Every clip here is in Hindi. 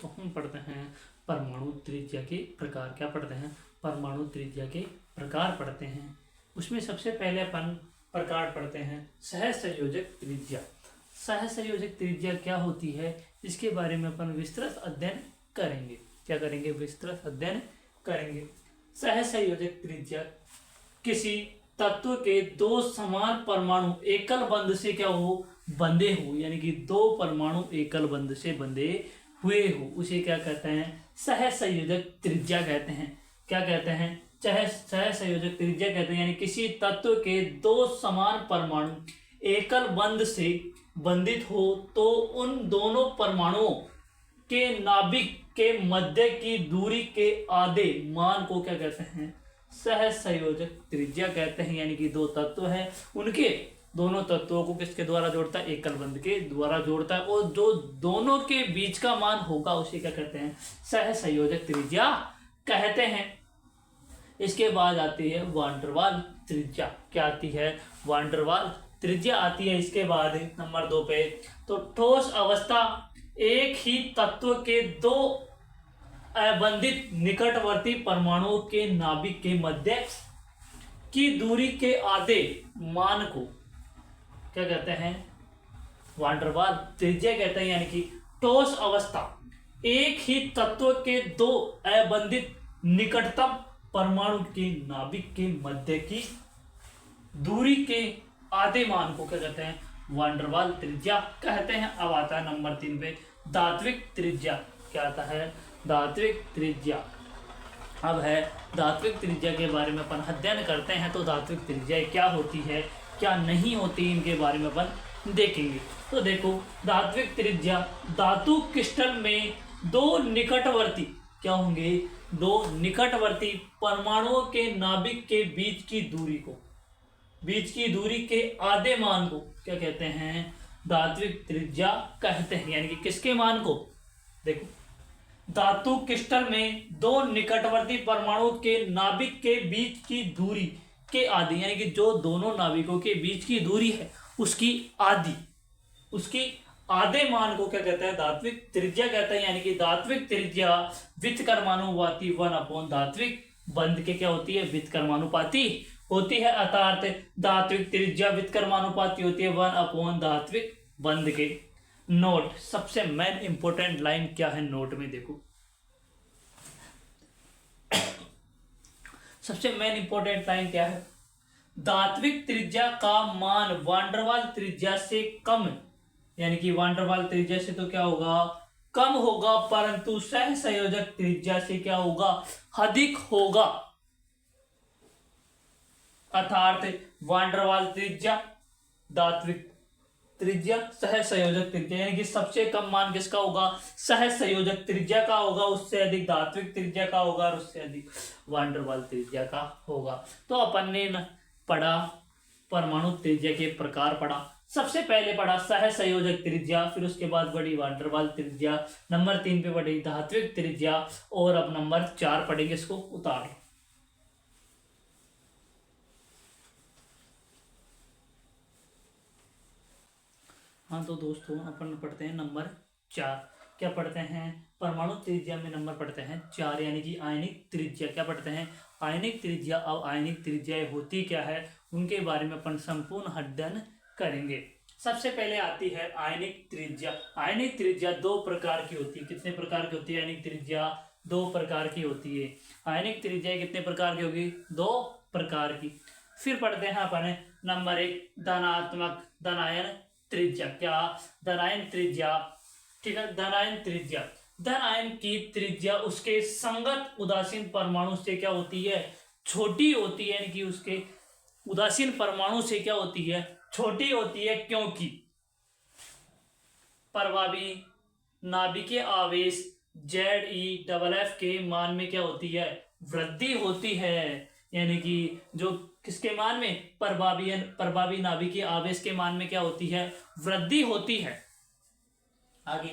दोस्तों हम पढ़ते हैं परमाणु त्रिज्या के प्रकार। क्या पढ़ते हैं? परमाणु त्रिज्या के प्रकार पढ़ते हैं। उसमें सबसे पहले अपन प्रकार पढ़ते हैं सहसंयोजक त्रिज्या। सहसंयोजक त्रिज्या क्या होती है, इसके बारे में अपन विस्तृत अध्ययन करेंगे। क्या करेंगे? विस्तृत अध्ययन करेंगे। सहसंयोजक त्रिज्या किसी तत्व के दो समान परमाणु एकल बंध से क्या हो, बंधे हो, यानी कि दो परमाणु एकल बंध से बंधे हुए हो, उसे क्या कहते हैं? सहसंयोजक त्रिज्या कहते हैं। क्या कहते हैं? सहसंयोजक त्रिज्या कहते हैं, यानी किसी तत्व के दो समान परमाणु एकल बंध से बंधित हो तो उन दोनों परमाणुओं के नाभिक के मध्य की दूरी के आधे मान को क्या कहते हैं? सहसंयोजक त्रिज्या कहते हैं। यानी कि दो तत्व हैं, उनके दोनों तत्वों को किसके द्वारा जोड़ता है? एकल बंध के द्वारा जोड़ता है, और जो दोनों के बीच का मान होगा उसे क्या कहते हैं? सहसंयोजक त्रिज्या कहते हैं। इसके बाद आती है वान डेर वाल त्रिज्या। क्या आती है? वान डेर वाल त्रिज्या आती है। इसके बाद नंबर 2 पे तो ठोस अवस्था एक ही तत्व के दो अबंधित निकटवर्ती परमाणुओं के नाभिक के मध्य की दूरी के आधे मान को क्या कहते हैं? वान डेर वाल त्रिज्या कहते हैं। यानी कि ठोस अवस्था एक ही तत्व के दो अबंधित निकटतम परमाणु के नाभिक के मध्य की दूरी के आधे मान को क्या कहते हैं? वान डेर वाल त्रिज्या कहते हैं। अब आता है नंबर 3 पे धात्विक त्रिज्या। क्या आता है? धात्विक त्रिज्या। अब है धात्विक त्रिज्या के बारे में अपन अध्ययन करते हैं। तो धात्विक त्रिज्या क्या होती है, क्या नहीं होती, इनके बारे में अपन देखेंगे। तो देखो, धात्विक त्रिज्या धातु क्रिस्टल में दो निकटवर्ती क्या होंगे? दो निकटवर्ती परमाणुओं के नाभिक के बीच की दूरी के आधे मान को क्या कहते हैं? धात्विक त्रिज्या कहते हैं। यानी कि किसके मान को? देखो, धातु क्रिस्टल में दो निकटवर्ती परमाणु के नाभिक के बीच की दूरी के आधी, यानी कि जो दोनों नाभिकों के बीच की दूरी है उसकी आधे मान को क्या कहते हैं? धात्विक त्रिज्या कहते हैं। यानी कि धात्विक त्रिज्या व्युत्क्रमानुपाती 1 धात्विक बंध के क्या होती है? व्युत्क्रमानुपाती होती है। अर्थात धात्विक त्रिज्या व्युत्क्रमानुपाती होती है 1 धात्विक बंध के। नोट, सबसे मेन इंपोर्टेंट लाइन क्या है नोट में? देखो, सबसे मेन इंपोर्टेंट लाइन क्या है? धात्विक त्रिज्या का मान वान डेर वाल त्रिज्या से कम, यानी कि वान डेर वाल त्रिज्या से तो क्या होगा? कम होगा, परंतु सहसंयोजक त्रिज्या से क्या होगा? अधिक होगा। अर्थात वान डेर वाल त्रिज्या, धात्विक त्रिज्या, सहसंयोजक त्रिज्या, यानी कि सबसे कम मान किसका होगा? सहसंयोजक त्रिज्या का होगा, उससे अधिक धात्विक त्रिज्या का होगा, और उससे अधिक वान डेर वाल त्रिज्या का होगा। तो अपन ने पढ़ा परमाणु त्रिज्या के प्रकार पढ़ा। सबसे पहले पढ़ा सहसंयोजक त्रिज्या, फिर उसके बाद बढ़ी वान डेर वाल त्रिज्या, नंबर 3 पे बढ़ी धात्विक त्रिज्या, और अब नंबर 4 पढ़ेंगे। इसको उतार। हाँ, तो दोस्तों अपन पढ़ते हैं नंबर 4। क्या पढ़ते हैं? परमाणु त्रिज्या में नंबर पढ़ते हैं 4, यानी कि आयनिक त्रिज्या। क्या पढ़ते हैं? आयनिक त्रिज्या। अब आयनिक त्रिज्याएं होती क्या है, उनके बारे में अपन संपूर्ण अध्ययन करेंगे। सबसे पहले आती है आयनिक त्रिज्या। आयनिक त्रिज्या दो प्रकार की होती है। कितने प्रकार की होती है आयनिक त्रिज्या? 2 प्रकार की होती है। आयनिक त्रिज्या कितने प्रकार की होगी? 2 प्रकार की। फिर पढ़ते हैं अपन नंबर 1 धनात्मक धनायन त्रिज्या। क्या? धनायन त्रिज्या। ठीक है, धनायन त्रिज्या। धनायन की त्रिज्या उसके संगत उदासीन परमाणु से क्या होती है? छोटी होती है। यानी कि उसके उदासीन परमाणु से क्या होती है? छोटी होती है, क्योंकि प्रभावी नाभिकीय आवेश ZeFF के मान में क्या होती है? वृद्धि होती है। यानी कि जो किसके मान में? प्रभावी नाभिकीय आवेश के मान में क्या होती है? वृद्धि होती है। आगे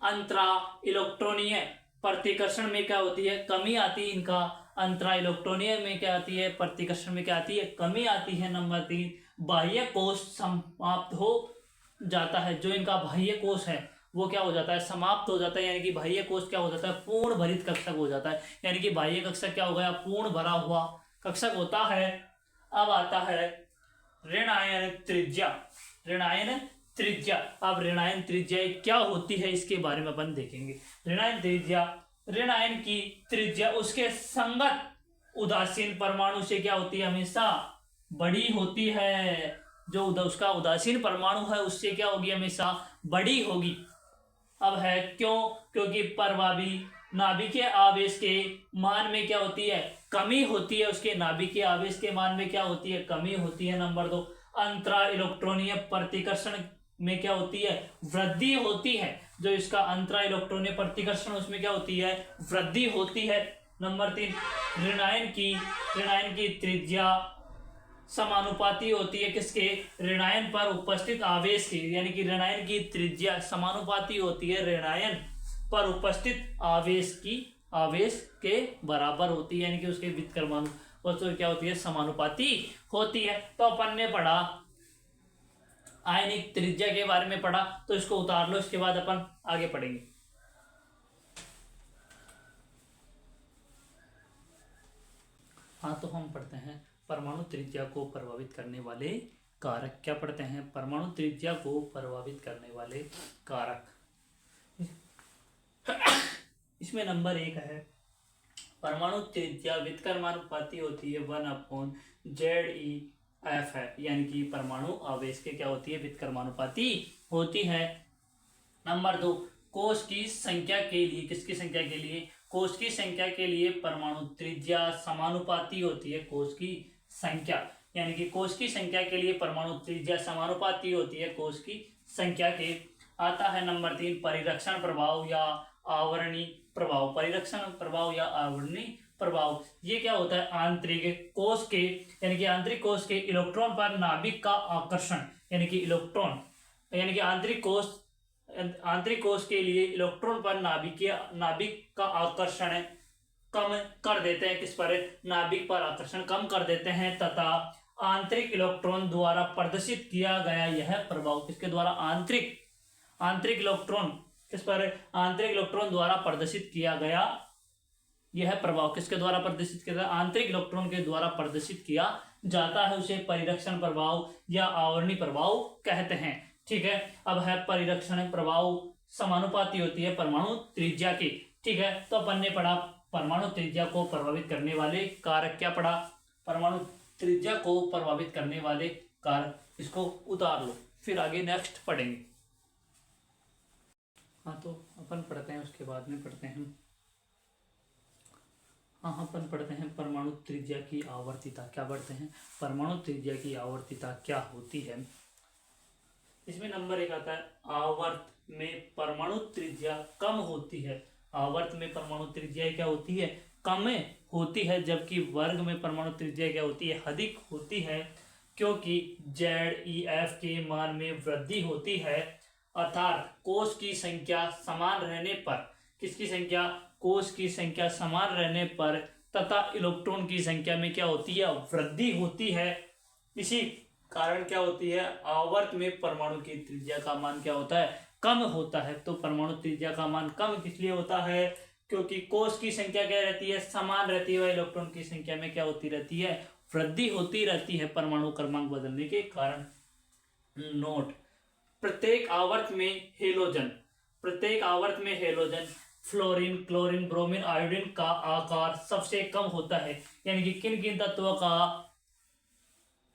अंतरा इलेक्ट्रॉनीय प्रतिकर्षण में क्या होती है? कमी आती है इनका। अंतरा इलेक्ट्रॉनीय में क्या आती है? प्रतिकर्षण में क्या आती है? कमी आती है। नंबर 3 बाह्य कोश समाप्त हो जाता है। जो इनका बाह्य कोश है वो क्या हो जाता है, समाप्त हो जाता है, यानी कि बाह्य कोश क्या हो जाता है, पूर्ण भरित कक्षक हो जाता है, यानी कि बाह्य कक्षक क्या हो गया, पूर्ण भरा हुआ कक्षक होता है। अब आता है ऋणायन त्रिज्या। ऋणायन त्रिज्या, अब ऋणायन त्रिज्या क्या होती है इसके बारे में अपन देखेंगे। ऋणायन त्रिज्या, ऋणायन की त्रिज्या उसके संगत उदासीन परमाणु से क्या होती है, हमेशा बड़ी होती है। जो उसका उदासीन परमाणु है उससे क्या होगी, हमेशा बड़ी होगी। अब है क्यों, क्योंकि परभावी नाभिकीय आवेश के मान में क्या होती है, कमी होती है। उसके नाभिकीय आवेश के मान में क्या होती है, कमी होती है। नंबर 2, अंतरा इलेक्ट्रॉनीय प्रतिकर्षण में क्या होती है, वृद्धि होती है। जो इसका अंतरा इलेक्ट्रॉनीय प्रतिकर्षण उसमें क्या होती है, वृद्धि होती है। नंबर 3, ऋणायन की त्रिज्या समानुपाती होती है किसके, ऋणायन पर उपस्थित आवेश की, यानी कि ऋणायन की त्रिज्या समानुपाती होती है ऋणायन पर उपस्थित आवेश के बराबर होती है, यानी कि उसके व्युत्क्रमाणु वस्तु क्या होती है, समानुपाती होती है। तो अपन ने पढ़ा आयनिक त्रिज्या के बारे में पढ़ा, तो इसको उतार लो, इसके बाद अपन आगे पढ़ेंगे। हाँ, तो हम पढ़ते हैं परमाणु त्रिज्या को प्रभावित करने वाले कारक। क्या पढ़ते हैं, परमाणु त्रिज्या को प्रभावित करने वाले कारक। इसमें नंबर 1 है, परमाणु त्रिज्या व्युत्क्रमानुपाती होती है 1/ZeF है, यानी कि परमाणु आवेश के क्या होती है, व्युत्क्रमानुपाती होती है। नंबर 2, कोश की संख्या के लिए, किसकी संख्या के लिए, कोश की संख्या के लिए परमाणु त्रिज्या समानुपाती होती है। कोश की संख्या, यानी कि कोश की संख्या के लिए परमाणु त्रिज्या समानुपाती होती है कोश की संख्या के। आता है नंबर 3, परिरक्षण प्रभाव या आवरणी प्रभाव। परिरक्षण प्रभाव या आवरणी प्रभाव, ये क्या होता है, आंतरिक कोश के, यानी कि आंतरिक कोश के इलेक्ट्रॉन पर नाभिक का आकर्षण, यानी कि इलेक्ट्रॉन, यानी कि आंतरिक कोश के लिए इलेक्ट्रॉन पर नाभिक का आकर्षण कम कर देते हैं। किस पर, नाभिक पर आकर्षण कम कर देते हैं, तथा आंतरिक इलेक्ट्रॉन द्वारा प्रदर्शित किया गया यह प्रभाव, किसके द्वारा, आंतरिक इलेक्ट्रॉन, किस पर, आंतरिक इलेक्ट्रॉन द्वारा प्रदर्शित किया गया यह प्रभाव, किसके द्वारा प्रदर्शित किया, आंतरिक इलेक्ट्रॉन के द्वारा प्रदर्शित किया जाता है, उसे परिरक्षण प्रभाव या आवरणी प्रभाव कहते हैं। ठीक है, अब है परिरक्षण प्रभाव समानुपाती होती है परमाणु त्रिज्या की। ठीक है, तो अपन ने पढ़ा परमाणु त्रिज्या को प्रभावित करने वाले कारक। क्या पढ़ा, परमाणु त्रिज्या को प्रभावित करने वाले कारक। इसको उतार लो, फिर आगे नेक्स्ट पढ़ेंगे। हाँ, तो अपन पढ़ते हैं, उसके बाद में पढ़ते हैं। हाँ, अपन पढ़ते हैं परमाणु त्रिज्या की आवर्तिता। क्या पढ़ते हैं, परमाणु त्रिज्या की आवर्तिता क्या होती है। इसमें नंबर 1 आता है, आवर्त में परमाणु त्रिज्या कम होती है। आवर्त में परमाणु त्रिज्या क्या होती है, कम होती है, जबकि वर्ग में परमाणु त्रिज्या क्या होती है, अधिक होती है, क्योंकि ZeF के मान में वृद्धि होती है। अर्थात कोश की संख्या समान रहने पर, किसकी संख्या, कोश की संख्या समान रहने पर तथा इलेक्ट्रॉन की संख्या में क्या होती है, वृद्धि होती है। इसी कारण क्या होती है, आवर्त में परमाणु की त्रिज्या का मान क्या होता है, कम होता है। तो परमाणु त्रिज्या का मान कम किस लिए होता है, क्योंकि कोश की संख्या क्या रहती है, समान रहती है, इलेक्ट्रॉन की संख्या में क्या होती रहती है, वृद्धि होती रहती है परमाणु क्रमांक बदलने के कारण। नोट, प्रत्येक आवर्त में halogen fluorine, chlorine, bromine, iodine का आकार सबसे कम होता है। यानी कि किन किन तत्वों का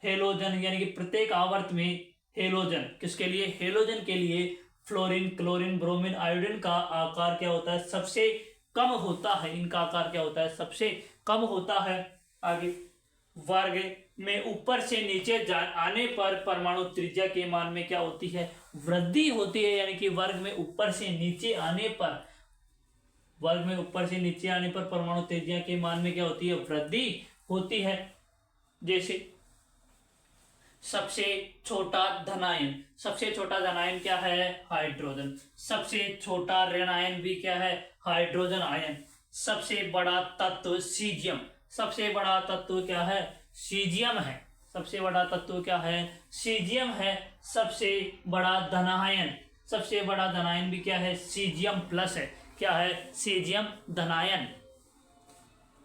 हेलोजन, यानी कि प्रत्येक आवर्त में हेलोजन, किसके लिए, हेलोजन के लिए फ्लोरीन, क्लोरीन, ब्रोमीन, आयोडीन का आकार क्या होता है, सबसे कम होता है। इनका आकार क्या होता है, सबसे कम होता है। आगे, वर्ग में ऊपर से नीचे आने पर परमाणु त्रिज्या के मान में क्या होती है, वृद्धि होती है। यानी कि वर्ग में ऊपर से नीचे आने पर परमाणु त्रिज्या के मान में क्या होती है, वृद्धि होती है। जैसे सबसे छोटा धनायन क्या है, हाइड्रोजन। सबसे छोटा ऋणायन भी क्या है, हाइड्रोजन आयन। सबसे बड़ा तत्व सीजियम, सबसे बड़ा तत्व क्या है, सीजियम है। सबसे बड़ा तत्व क्या है, सीजियम है। सबसे बड़ा धनायन, सबसे बड़ा धनायन भी क्या है, सीजियम प्लस है। क्या है, सीजियम धनायन।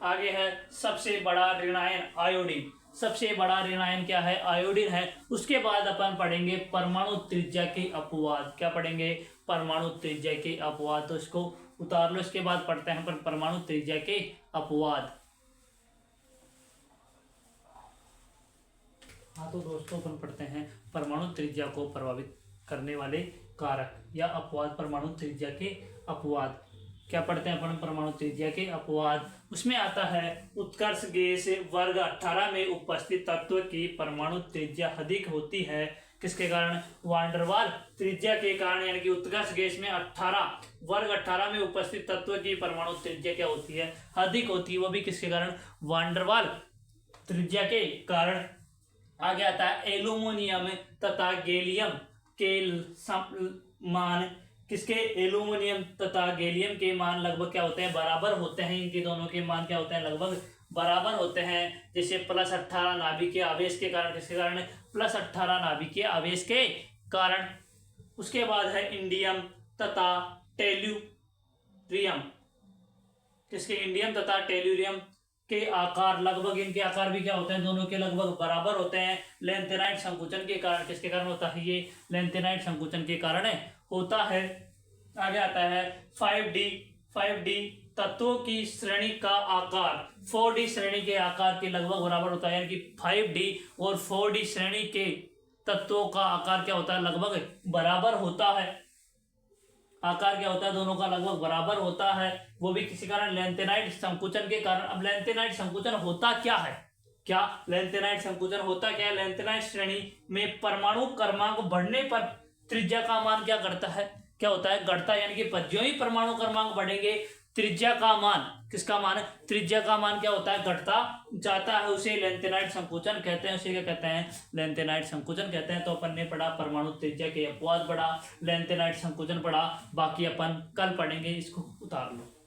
आगे है सबसे बड़ा ऋणायन आयोडीन। सबसे बड़ा ऋणायन क्या है, आयोडीन है। उसके बाद अपन पढ़ेंगे परमाणु त्रिज्या के अपवाद। क्या पढ़ेंगे, परमाणु त्रिज्या के अपवाद। तो इसको उतार लो, इसके बाद पढ़ते हैं अपन परमाणु त्रिज्या के अपवाद। हाँ तो दोस्तों अपन पढ़ते हैं परमाणु त्रिज्या को प्रभावित करने वाले कारक या अपवाद। परमाणु त्रिज्या के अपवाद क्या पढ़ते हैं अपन, परमाणु त्रिज्या के अपवाद। उसमें आता है उत्कर्ष गैस वर्ग 18 में उपस्थित तत्व की परमाणु त्रिज्या अधिक होती है। किसके कारण, वान डेर वाल त्रिज्या के कारण, यानी कि उत्कर्ष गैस में 18 वर्ग 18 में उपस्थित तत्व की परमाणु त्रिज्या क्या होती है, अधिक होती है। वो भी किसके कारण, वान डेर वाल त्रिज्या के कारण। आगे आता है एल्यूमिनियम तथा गैलियम के मान। किसके, एल्यूमिनियम तथा गैलियम के मान लगभग क्या होते हैं, बराबर होते हैं। इनके दोनों के मान क्या होते हैं, लगभग बराबर होते हैं। जैसे +18 नाभिकीय आवेश के कारण, किसके कारण, +18 नाभिकीय आवेश के कारण। उसके बाद है इंडियम तथा टेल्यूरियम। किसके, इंडियम तथा टेल्यूरियम के आकार लगभग, इनके आकार भी क्या होते हैं, दोनों के लगभग बराबर होते हैं। लेंथेनाइट संकुचन के कारण। किसके कारण होता है ये, लेंथेनाइट संकुचन के कारण होता है। आगे आता है 5D तत्वों की श्रेणी का आकार 4D श्रेणी के आकार के लगभग बराबर होता है। यानी कि 5D और 4D श्रेणी के तत्वों का आकार क्या होता है, लगभग बराबर होता है। आकार क्या होता है, दोनों का लगभग बराबर होता है। वो भी किसी कारण, लेंथेनाइट संकुचन के कारण। अब लेंथेनाइट संकुचन होता क्या है, क्या लेंथेनाइट संकुचन होता क्या है, लेंथेनाइट श्रेणी में परमाणु क्रमांक बढ़ने पर त्रिज्या का मान क्या करता है, क्या होता है, घटता है। यानी कि ज्यों ही परमाणु क्रमांक बढ़ेंगे त्रिज्या का मान, किसका मान है, त्रिज्या का मान क्या होता है, घटता जाता है। उसे लेंथेनाइट संकुचन कहते हैं। उसे क्या कहते हैं, लेंथेनाइट संकुचन कहते हैं। तो अपन ने पढ़ा परमाणु त्रिज्या के अपवाद पढ़ा, लेंथेनाइट संकुचन पढ़ा। बाकी अपन कल पढ़ेंगे, इसको उतार लो।